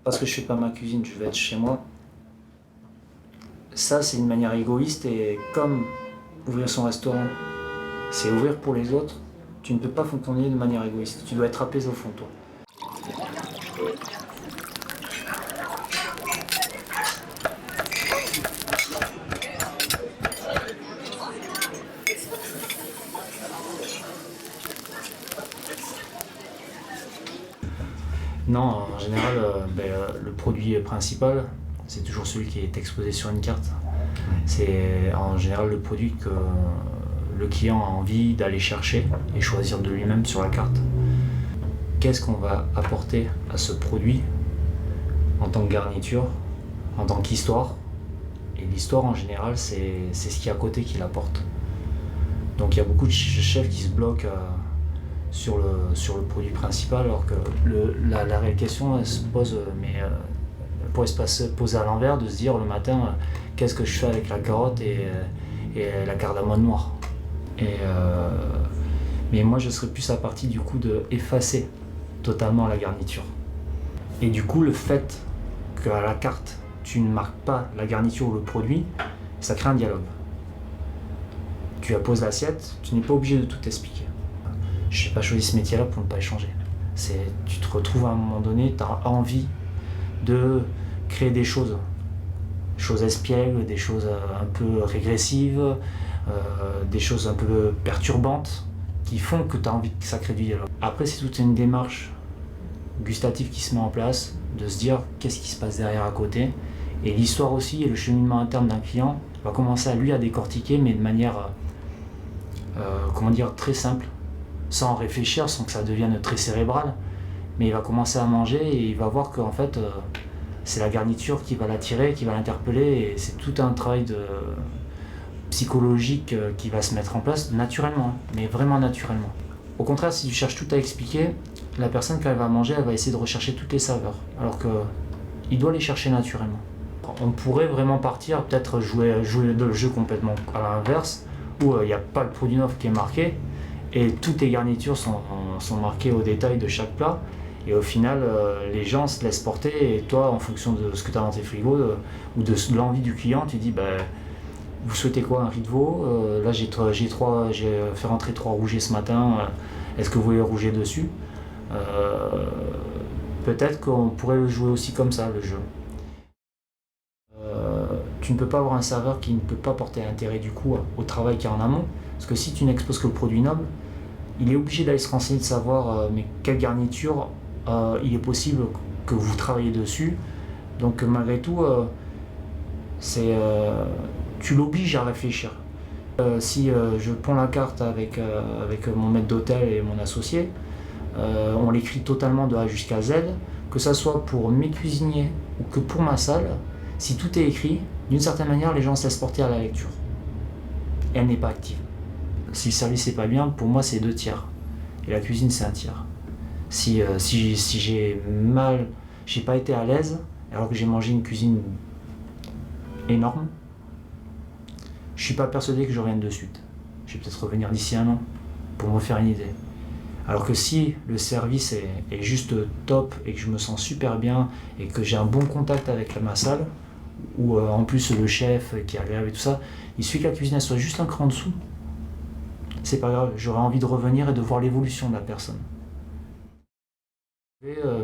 parce que je fais pas ma cuisine, je vais être chez moi. Ça, c'est une manière égoïste et comme ouvrir son restaurant, c'est ouvrir pour les autres, tu ne peux pas fonctionner de manière égoïste. Tu dois être apaisé au fond de toi. Non, en général, le produit principal, c'est toujours celui qui est exposé sur une carte. C'est en général le produit que le client a envie d'aller chercher et choisir de lui-même sur la carte. Qu'est-ce qu'on va apporter à ce produit en tant que garniture, en tant qu'histoire? Et l'histoire en général, c'est ce qui est à côté qui l'apporte. Donc il y a beaucoup de chefs qui se bloquent sur le produit principal, alors que la réelle question elle se pose, elle pourrait se poser à l'envers, de se dire le matin, qu'est-ce que je fais avec la carotte et la cardamome noire. Mais moi je serais plus à partie du coup de effacer totalement la garniture. Et du coup le fait qu'à la carte tu ne marques pas la garniture ou le produit, ça crée un dialogue. Tu apposes l'assiette, tu n'es pas obligé de tout expliquer. Je n'ai pas choisi ce métier-là pour ne pas échanger. Tu te retrouves à un moment donné, tu as envie de créer des choses espiègles, des choses un peu régressives, des choses un peu perturbantes, qui font que tu as envie que ça crée du dialogue. Après, c'est toute une démarche gustative qui se met en place, de se dire qu'est-ce qui se passe derrière à côté. Et l'histoire aussi et le cheminement interne d'un client va commencer à décortiquer, mais de manière très simple, sans réfléchir, sans que ça devienne très cérébral. Mais il va commencer à manger et il va voir qu'en fait, c'est la garniture qui va l'attirer, qui va l'interpeller. Et c'est tout un travail psychologique qui va se mettre en place naturellement, mais vraiment naturellement. Au contraire, si tu cherches tout à expliquer, la personne, quand elle va manger, elle va essayer de rechercher toutes les saveurs, alors qu'il doit les chercher naturellement. On pourrait vraiment partir, peut-être jouer le jeu complètement à l'inverse, où il n'y a pas le produit neuf qui est marqué, et toutes les garnitures sont marquées au détail de chaque plat, et au final, les gens se laissent porter, et toi, en fonction de ce que tu as dans tes frigos, ou de l'envie du client, tu dis, vous souhaitez quoi, un riz de veau? Là, j'ai fait rentrer 3 rougets ce matin, est-ce que vous voulez rouger dessus? Peut-être qu'on pourrait le jouer aussi comme ça, le jeu. Tu ne peux pas avoir un serveur qui ne peut pas porter intérêt du coup au travail qu'il y a en amont, parce que si tu n'exposes que le produit noble, il est obligé d'aller se renseigner, de savoir mais quelle garniture il est possible que vous travaillez dessus. Donc malgré tout, tu l'obliges à réfléchir. Si je prends la carte avec mon maître d'hôtel et mon associé, on l'écrit totalement de A jusqu'à Z, que ça soit pour mes cuisiniers ou que pour ma salle. Si tout est écrit, d'une certaine manière, les gens se laissent porter à la lecture. Et elle n'est pas active. Si le service n'est pas bien, pour moi, c'est 2 tiers. Et la cuisine, c'est 1 tiers. Si j'ai pas été à l'aise, alors que j'ai mangé une cuisine énorme, je suis pas persuadé que je revienne de suite. Je vais peut-être revenir d'ici 1 an pour me faire une idée. Alors que si le service est juste top et que je me sens super bien et que j'ai un bon contact avec ma salle, ou en plus le chef qui est agréable et tout ça, il suffit que la cuisine soit juste un cran en dessous, c'est pas grave, j'aurais envie de revenir et de voir l'évolution de la personne.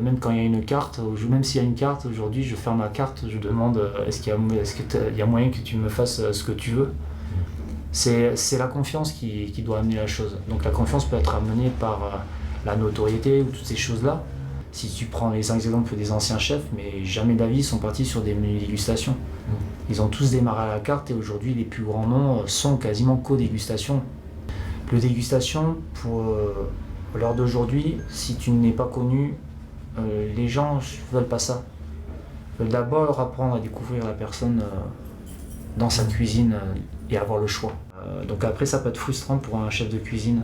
Même quand il y a une carte, même s'il y a une carte, aujourd'hui je ferme la carte, je demande est-ce qu'il y a moyen que tu me fasses ce que tu veux. C'est la confiance qui doit amener la chose. Donc la confiance peut être amenée par la notoriété ou toutes ces choses-là. Si tu prends les exemples des anciens chefs, mais jamais d'avis sont partis sur des menus dégustation. Ils ont tous démarré à la carte et aujourd'hui les plus grands noms sont quasiment co-dégustation. Le dégustation, pour l'heure d'aujourd'hui, si tu n'es pas connu, les gens ne veulent pas ça. Ils veulent d'abord apprendre à découvrir la personne dans sa cuisine et avoir le choix. Donc après ça peut être frustrant pour un chef de cuisine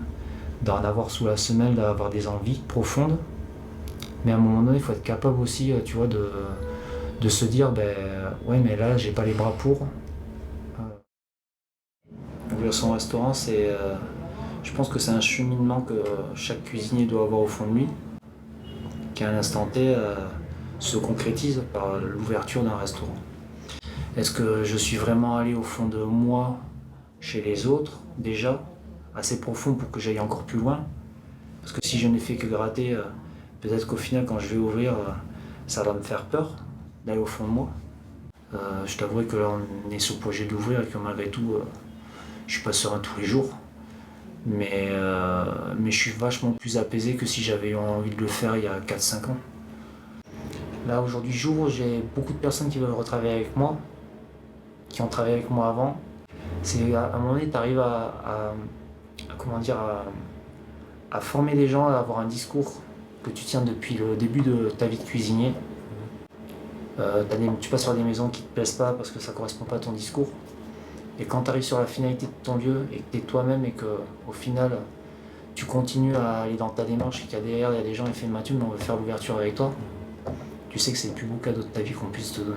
d'en avoir sous la semelle, d'avoir des envies profondes. Mais à un moment donné, il faut être capable aussi, tu vois, de se dire, ouais, mais là, j'ai pas les bras pour. Ouvrir son restaurant, je pense que c'est un cheminement que chaque cuisinier doit avoir au fond de lui, qu'à un instant T, se concrétise par l'ouverture d'un restaurant. Est-ce que je suis vraiment allé au fond de moi, chez les autres, déjà, assez profond pour que j'aille encore plus loin? Parce que si je n'ai fait que gratter, peut-être qu'au final, quand je vais ouvrir, ça va me faire peur d'aller au fond de moi. Je t'avouerai que là, on est sur le projet d'ouvrir et que malgré tout, je suis pas serein tous les jours. Mais je suis vachement plus apaisé que si j'avais eu envie de le faire il y a 4-5 ans. Là, aujourd'hui, j'ouvre, j'ai beaucoup de personnes qui veulent retravailler avec moi, qui ont travaillé avec moi avant. C'est à un moment donné, tu arrives à former des gens, à avoir un discours que tu tiens depuis le début de ta vie de cuisinier. Tu passes par des maisons qui ne te plaisent pas parce que ça ne correspond pas à ton discours. Et quand tu arrives sur la finalité de ton lieu et que tu es toi-même et qu'au final tu continues à aller dans ta démarche et qu'il y a derrière, il y a des gens qui font Mathieu, mais on veut faire l'ouverture avec toi, tu sais que c'est le plus beau cadeau de ta vie qu'on puisse te donner.